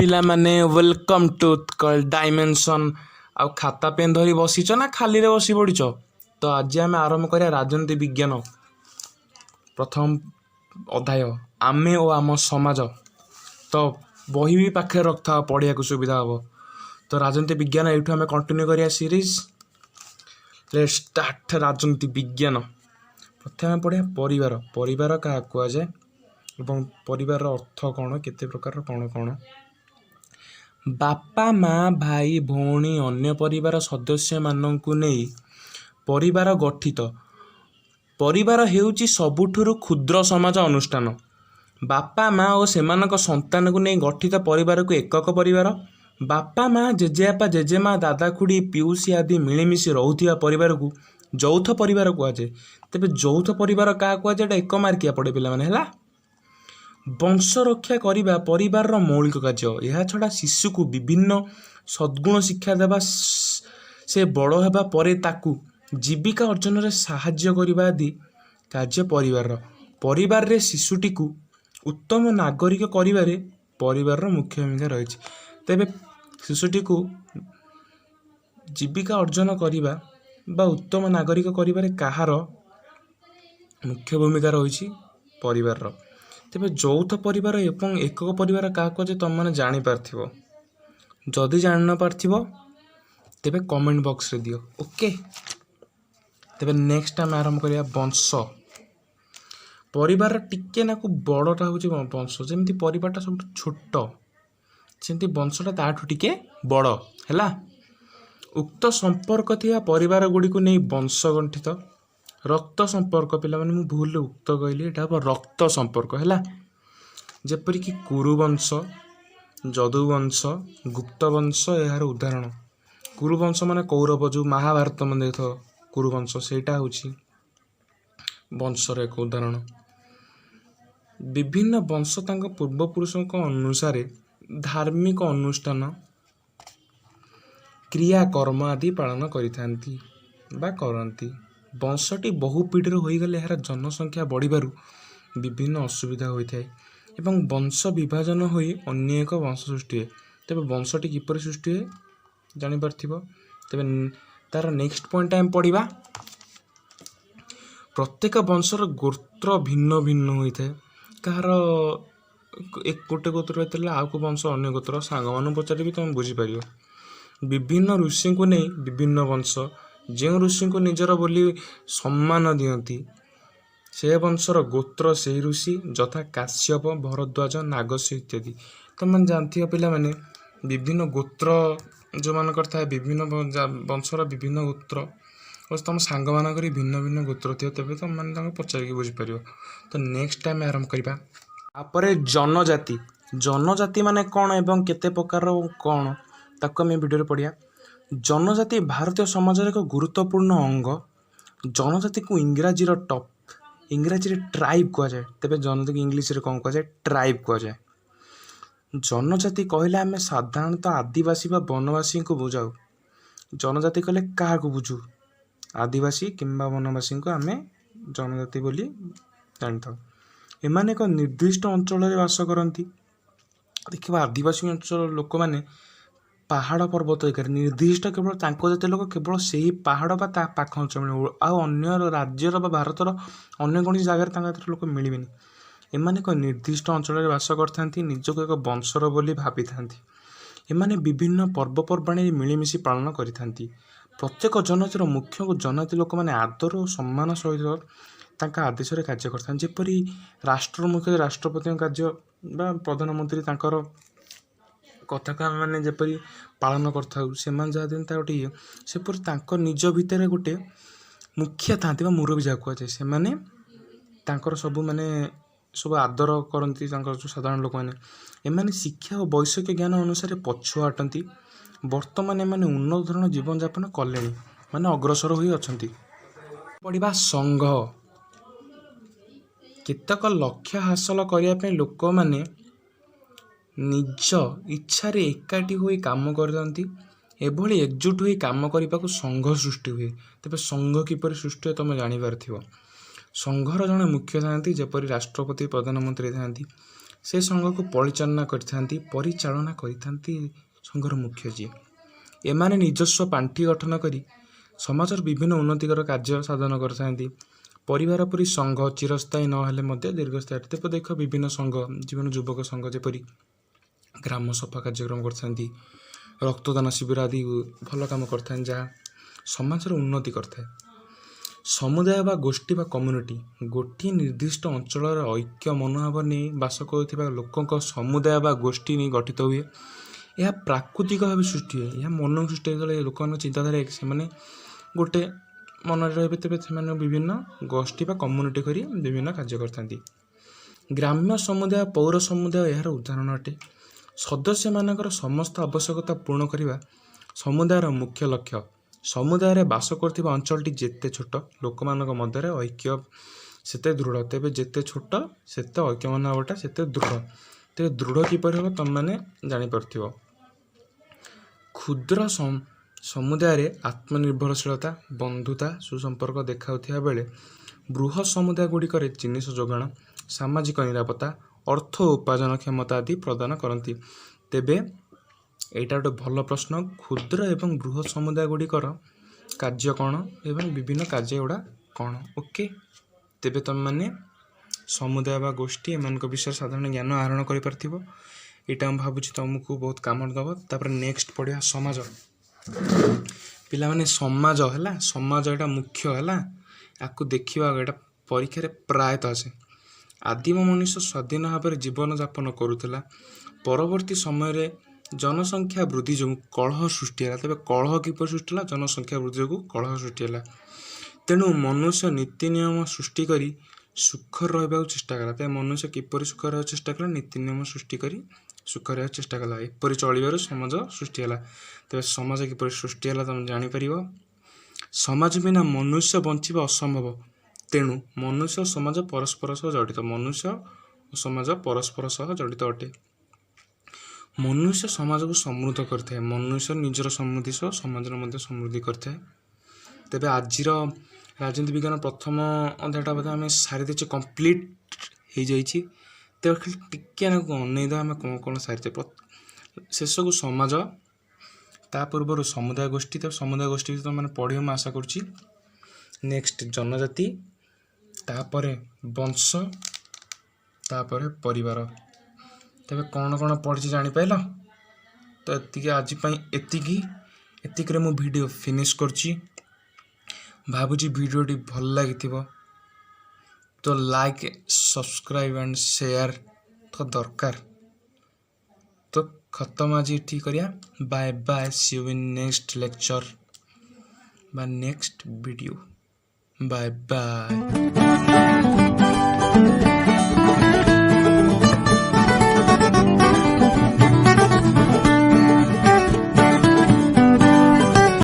ପିଲାମାନେ welcome to Utkal dimension. ଆଉ ଖାତା ପେନ୍ ଧରି ବସିଛ ନା ଖାଲିରେ ବସି ପଡ଼ିଛ? ତ ଆଜି ଆମେ ଆରମ୍ଭ କରିବା ରାଜନୀତି ବିଜ୍ଞାନ ପ୍ରଥମ ଅଧ୍ୟାୟ, ଆମେ ଓ ଆମ ସମାଜ। ତ ବହି ବି ପାଖରେ ରଖିଥାଅ, ପଢ଼ିବାକୁ ସୁବିଧା ହେବ। ତ ରାଜନୀତି ବିଜ୍ଞାନ ଏଇଠୁ ଆମେ କଣ୍ଟିନ୍ୟୁ କରିବା ସିରିଜ୍। ଲେଟ୍ସ ଷ୍ଟାର୍ଟ ରାଜନୀତି ବିଜ୍ଞାନ। ପ୍ରଥମେ ପଢ଼ିବା ପରିବାର। ପରିବାର କାହାକୁ କୁହାଯାଏ ଏବଂ ପରିବାରର ଅର୍ଥ କ'ଣ, କେତେ ପ୍ରକାରର କ'ଣ କ'ଣ? ବାପା, ମା, ଭାଇ, ଭଉଣୀ, ଅନ୍ୟ ପରିବାର ସଦସ୍ୟମାନଙ୍କୁ ନେଇ ପରିବାର ଗଠିତ। ପରିବାର ହେଉଛି ସବୁଠାରୁ କ୍ଷୁଦ୍ର ସମାଜ ଅନୁଷ୍ଠାନ। ବାପା, ମା ଓ ସେମାନଙ୍କ ସନ୍ତାନକୁ ନେଇ ଗଠିତ ପରିବାରକୁ ଏକକ ପରିବାର। ବାପା, ମା, ଜେଜେବାପା, ଜେଜେମା, ଦାଦା, ଖୁଡ଼ୀ, ପିଉସୀ ଆଦି ମିଳିମିଶି ରହୁଥିବା ପରିବାରକୁ ଯୌଥ ପରିବାର କୁହାଯାଏ। ତେବେ ଯୌଥ ପରିବାର କାହା କୁହାଯାଏ? ଏଇଟା ଏକ ମାର୍କିଆ ପଡ଼େ ପିଲାମାନେ, ହେଲା। ବଂଶ ରକ୍ଷା କରିବା ପରିବାରର ମୌଳିକ କାର୍ଯ୍ୟ। ଏହା ଛଡ଼ା ଶିଶୁକୁ ବିଭିନ୍ନ ସଦ୍ଗୁଣ ଶିକ୍ଷା ଦେବା, ସେ ବଡ଼ ହେବା ପରେ ତାକୁ ଜୀବିକା ଅର୍ଜନରେ ସାହାଯ୍ୟ କରିବା ଆଦି କାର୍ଯ୍ୟ ପରିବାରର। ପରିବାରରେ ଶିଶୁଟିକୁ ଉତ୍ତମ ନାଗରିକ କରିବାରେ ପରିବାରର ମୁଖ୍ୟ ଭୂମିକା ରହିଛି। ତେବେ ଶିଶୁଟିକୁ ଜୀବିକା ଅର୍ଜନ କରିବା ବା ଉତ୍ତମ ନାଗରିକ କରିବାରେ କାହାର ମୁଖ୍ୟ ଭୂମିକା ରହିଛି? ପରିବାରର। ତେବେ ଯୌଥ ପରିବାର ଏବଂ ଏକକ ପରିବାର କାହାକୁ ଯେ ତୁମେମାନେ ଜାଣିପାରିଥିବ। ଯଦି ଜାଣିନପାରିଥିବ ତେବେ କମେଣ୍ଟ ବକ୍ସରେ ଦିଅ, ଓକେ। ତେବେ ନେକ୍ସଟ ଆମେ ଆରମ୍ଭ କରିବା ବଂଶ। ପରିବାରର ଟିକେ ନାକୁ ବଡ଼ଟା ହେଉଛି ବଂଶ। ଯେମିତି ପରିବାରଟା ସବୁଠୁ ଛୋଟ, ସେମିତି ବଂଶଟା ତାଠୁ ଟିକେ ବଡ଼, ହେଲା। ଉକ୍ତ ସମ୍ପର୍କ ଥିବା ପରିବାର ଗୁଡ଼ିକୁ ନେଇ ବଂଶ ଗଠିତ। ରକ୍ତ ସମ୍ପର୍କ, ପିଲାମାନେ ମୁଁ ଭୁଲରେ ଉକ୍ତ କହିଲି, ଏଇଟା ହେବ ରକ୍ତ ସମ୍ପର୍କ, ହେଲା। ଯେପରିକି କୁରୁବଂଶ, ଯଦୁବଂଶ, ଗୁପ୍ତବଂଶ ଏହାର ଉଦାହରଣ। କୁରୁବଂଶ ମାନେ କୌରବ, ଯେଉଁ ମହାଭାରତ ମାନେ ଦେଖ, କୁରୁବଂଶ ସେଇଟା ହେଉଛି ବଂଶର ଏକ ଉଦାହରଣ। ବିଭିନ୍ନ ବଂଶ ତାଙ୍କ ପୂର୍ବପୁରୁଷଙ୍କ ଅନୁସାରେ ଧାର୍ମିକ ଅନୁଷ୍ଠାନ, କ୍ରିୟାକର୍ମ ଆଦି ପାଳନ କରିଥାନ୍ତି ବା କରନ୍ତି। ବଂଶଟି ବହୁ ପିଢ଼ିର ହୋଇଗଲେ ଏହାର ଜନସଂଖ୍ୟା ବଢ଼ିବାରୁ ବିଭିନ୍ନ ଅସୁବିଧା ହୋଇଥାଏ ଏବଂ ବଂଶ ବିଭାଜନ ହୋଇ ଅନ୍ୟ ଏକ ବଂଶ ସୃଷ୍ଟି ହୁଏ। ତେବେ ବଂଶଟି କିପରି ସୃଷ୍ଟି ହୁଏ ଜାଣିପାରିଥିବ। ତେବେ ତାର ନେକ୍ସଟ ପଏଣ୍ଟ ଆମେ ପଢ଼ିବା। ପ୍ରତ୍ୟେକ ବଂଶର ଗୋତ୍ର ଭିନ୍ନ ଭିନ୍ନ ହୋଇଥାଏ। କାହାର ଗୋଟେ ଗୋତ୍ର ହେଇଥିଲେ ଆଉ କେଉଁ ବଂଶ ଅନ୍ୟ ଗୋତ୍ର। ସାଙ୍ଗମାନଙ୍କୁ ପଚାରିବି ତୁମେ ବୁଝିପାରିବ। ବିଭିନ୍ନ ଋଷିଙ୍କୁ ନେଇ ବିଭିନ୍ନ ବଂଶ। ଯେଉଁ ଋଷିଙ୍କୁ ନିଜର ବୋଲି ସମ୍ମାନ ଦିଅନ୍ତି ସେ ବଂଶର ଗୋତ୍ର ସେହି ଋଷି, ଯଥା କାଶ୍ୟପ, ଭରଦ୍ୱାଜ, ନାଗସ୍ୟ ଇତ୍ୟାଦି। ତୁମମାନେ ଜାଣିଥିବ ପିଲାମାନେ, ବିଭିନ୍ନ ଗୋତ୍ର ଯେଉଁମାନଙ୍କର ଥାଏ, ବିଭିନ୍ନ ବଂଶର ବିଭିନ୍ନ ଗୋତ୍ର, ତୁମ ସାଙ୍ଗମାନଙ୍କର ଭିନ୍ନ ଭିନ୍ନ ଗୋତ୍ର ଥିବ, ତେବେ ତୁମମାନେ ତାଙ୍କୁ ପଚାରିକି ବୁଝିପାରିବ। ତ ନେକ୍ସଟ ଆମେ ଆରମ୍ଭ କରିବା। ତାପରେ ଜନଜାତି। ଜନଜାତି ମାନେ କ'ଣ ଏବଂ କେତେ ପ୍ରକାର କ'ଣ, ତାକୁ ଆମେ ଭିଡ଼ିଓରେ ପଢ଼ିବା। ଜନଜାତି ଭାରତୀୟ ସମାଜର ଏକ ଗୁରୁତ୍ୱପୂର୍ଣ୍ଣ ଅଙ୍ଗ। ଜନଜାତିକୁ ଇଂରାଜୀରେ ଟ୍ରାଇବ୍ କୁହାଯାଏ। ତେବେ ଜନଜାତିକୁ ଇଂଲିଶରେ କ'ଣ କୁହାଯାଏ? ଟ୍ରାଇବ୍ କୁହାଯାଏ। ଜନଜାତି କହିଲେ ଆମେ ସାଧାରଣତଃ ଆଦିବାସୀ ବା ବନବାସୀଙ୍କୁ ବୁଝାଉ। ଜନଜାତି କହିଲେ କାହାକୁ ବୁଝୁ? ଆଦିବାସୀ କିମ୍ବା ବନବାସୀଙ୍କୁ ଆମେ ଜନଜାତି ବୋଲି ଜାଣିଥାଉ। ଏମାନେ ଏକ ନିର୍ଦ୍ଦିଷ୍ଟ ଅଞ୍ଚଳରେ ବାସ କରନ୍ତି। ଦେଖିବା ଆଦିବାସୀ ଅଞ୍ଚଳର ଲୋକମାନେ ପାହାଡ଼ ପର୍ବତ ଏକାରେ ନିର୍ଦ୍ଦିଷ୍ଟ, କେବଳ ତାଙ୍କ ଜାତୀୟ ଲୋକ କେବଳ ସେହି ପାହାଡ଼ ବା ତା ପାଖ ଅଞ୍ଚଳ, ଆଉ ଅନ୍ୟ ରାଜ୍ୟର ବା ଭାରତର ଅନ୍ୟ କୌଣସି ଜାଗାରେ ତାଙ୍କ ଜାତୀୟ ଲୋକ ମିଳିବେନି। ଏମାନେ ଏକ ନିର୍ଦ୍ଦିଷ୍ଟ ଅଞ୍ଚଳରେ ବାସ କରିଥାନ୍ତି, ନିଜକୁ ଏକ ବଂଶର ବୋଲି ଭାବିଥାନ୍ତି। ଏମାନେ ବିଭିନ୍ନ ପର୍ବପର୍ବାଣିରେ ମିଳିମିଶି ପାଳନ କରିଥାନ୍ତି। ପ୍ରତ୍ୟେକ ଜନଜାତିର ମୁଖ୍ୟକୁ ଜନଜାତି ଲୋକମାନେ ଆଦର ଓ ସମ୍ମାନ ସହିତ ତାଙ୍କ ଆଦେଶରେ କାର୍ଯ୍ୟ କରିଥାନ୍ତି। ଯେପରି ରାଷ୍ଟ୍ର ମୁଖ୍ୟ ରାଷ୍ଟ୍ରପତିଙ୍କ କାର୍ଯ୍ୟ ବା ପ୍ରଧାନମନ୍ତ୍ରୀ ତାଙ୍କର କଥାକୁ ଆମେମାନେ ଯେପରି ପାଳନ କରିଥାଉ, ସେମାନେ ଯାହା ଦିଅନ୍ତି ତା ଗୋଟେ ଇଏ, ସେପରି ତାଙ୍କ ନିଜ ଭିତରେ ଗୋଟେ ମୁଖିଆ ଥାନ୍ତି ବା ମୁରବୀ ଯାହା କୁହାଯାଏ। ସେମାନେ ତାଙ୍କର ସବୁ ଆଦର କରନ୍ତି ତାଙ୍କର ଯେଉଁ ସାଧାରଣ ଲୋକମାନେ। ଏମାନେ ଶିକ୍ଷା ଓ ବୈଷୟିକ ଜ୍ଞାନ ଅନୁସାରେ ପଛୁଆ ଅଟନ୍ତି। ବର୍ତ୍ତମାନ ଏମାନେ ଉନ୍ନତ ଧରଣର ଜୀବନଯାପନ କଲେଣି, ମାନେ ଅଗ୍ରସର ହୋଇ ଅଛନ୍ତି। ପଢ଼ିବା ସଂଘ। କେତେକ ଲକ୍ଷ୍ୟ ହାସଲ କରିବା ପାଇଁ ଲୋକମାନେ ନିଜ ଇଚ୍ଛାରେ ଏକାଠି ହୋଇ କାମ କରିଥାନ୍ତି। ଏଭଳି ଏକଜୁଟ ହୋଇ କାମ କରିବାକୁ ସଂଘ ସୃଷ୍ଟି ହୁଏ। ତେବେ ସଂଘ କିପରି ସୃଷ୍ଟି ହୁଏ ତୁମେ ଜାଣିପାରିଥିବ। ସଂଘର ଜଣେ ମୁଖ୍ୟ ଥାନ୍ତି, ଯେପରି ରାଷ୍ଟ୍ରପତି, ପ୍ରଧାନମନ୍ତ୍ରୀ ଥାନ୍ତି। से संघ को परिचालना करथांती संघर मुख्य जी एमाने निजस्व पांठी गठन करी समाजर विभिन्न उन्नतिकर कार्य साधन करथांती परिवार परी संघ चिरस्थायी नहेले मध्य दीर्घस्थायी तेज देख विभिन्न संघ जीवन युवक संघ जेपरी ग्राम सफा कार्यक्रम करथांती रक्तदान शिविर आदि भल काम करथां जहाँ समाजर उन्नति करथाए समुदाय बा गोष्ठी बा कम्युनिटी गोटे निर्दिष्ट अंचल ऐक्य मनोभाव नहीं बास करुवा लोकों समुदाय बा गोष्ठी नहीं गठित हुए यह प्राकृतिक भाव सृष्टि हुए यह मन सृष्टि जो लोक चिंताधारा से गोटे मन रही तेज से विभिन्न गोष्ठी बा कम्युनिटी करी विभिन्न कार्य करथांती ग्राम्य समुदाय पौर समुदाय यार उदाहरण अटे सदस्य मानकर समस्त आवश्यकता पूर्ण करने समुदायर मुख्य लक्ष्य समुदाय बास कर अंचलटी जेते छोट लोक मान मध्य ऐक्य सेते दृढ़ तेज जेते छोट सेते ऐक्य मनोभावटा सेते दृढ़ तेज दृढ़ किपर हम तुम मैंने जापर क्षुद्र समुदाय आत्मनिर्भरशीलता बंधुता सुसंपर्क देखा बेले बृहत समुदाय गुड़िक जिनिस जोगाण सामाजिक निरापत्ता अर्थ उपार्जन क्षमता आदि प्रदान करती तेबे एटा गोटे भल प्रश्न क्षुद्र एवं बृहत समुदाय गुड़िकर कार्य कौन एवं विभिन्न कार्य गुड़ा कौन ओके तेबे तुम मैंने समुदाय बा गोष्ठी एम विषय साधारण ज्ञान आहरण कर भावुँ तुमको बहुत काम दब तापर नेक्स्ट पढ़िया समाज पिला माने समाज है समाज एटा मुख्य है आपको देखा एटा परीक्षा प्रायतः आसे आदिम मनुष्य स्वाधीन भाव में जीवन यापन करुला परवर्ती समय जनसंख्या वृद्धि जो कलह सृष्टि है तेज कलह किपर सृष्टि है जनसंख्या वृद्धि जो कलह सृष्टि है तेणु मनुष्य नीति नियम सृष्टि करी सुखर रहा चेष्टा कला तेज मनुष्य किपर सुख रहा चेष्टा कला नीति नियम सृष्टि करी सुख रहा चेष्टा कला एपरी चलवर समाज सृष्टि है तेज समाज किपर सृष्टि है तुम जापर समाज बिना मनुष्य बंचा असंभव तेणु मनुष्य समाज परस्पर सह जड़ित मनुष्य और समाज परस्पर सह जड़ित अटे मनुष्य समाज को समृद्ध करता है मनुष्य निजर समृद्धि सह समाज समृद्धि करता है तेज आज राजनीति विज्ञान प्रथम अध्यायटा बोधे आम सारी देचे कंप्लीट हो जाइए तेज खाली टिके अनईद आम कौन कौन सारी शेष को समाज ता पूर्व समुदाय गोष्ठी तब समुदाय गोष्ठी तो मैंने पढ़े मैं आशा करुच्ची नेक्स्ट जनजाति तापर वंश तापर परिवार तेरे कौन कौन पढ़ी जापार तो ये आज एतिक मु वीडियो फिनिश करची भावुची वीडियोटी भल लगी तो लाइक सब्सक्राइब एंड शेयर तो दरकार तो खत्म आज ठीक करिया bye bye see you in next lecture बा नेक्स्ट वीडियो बाय बाय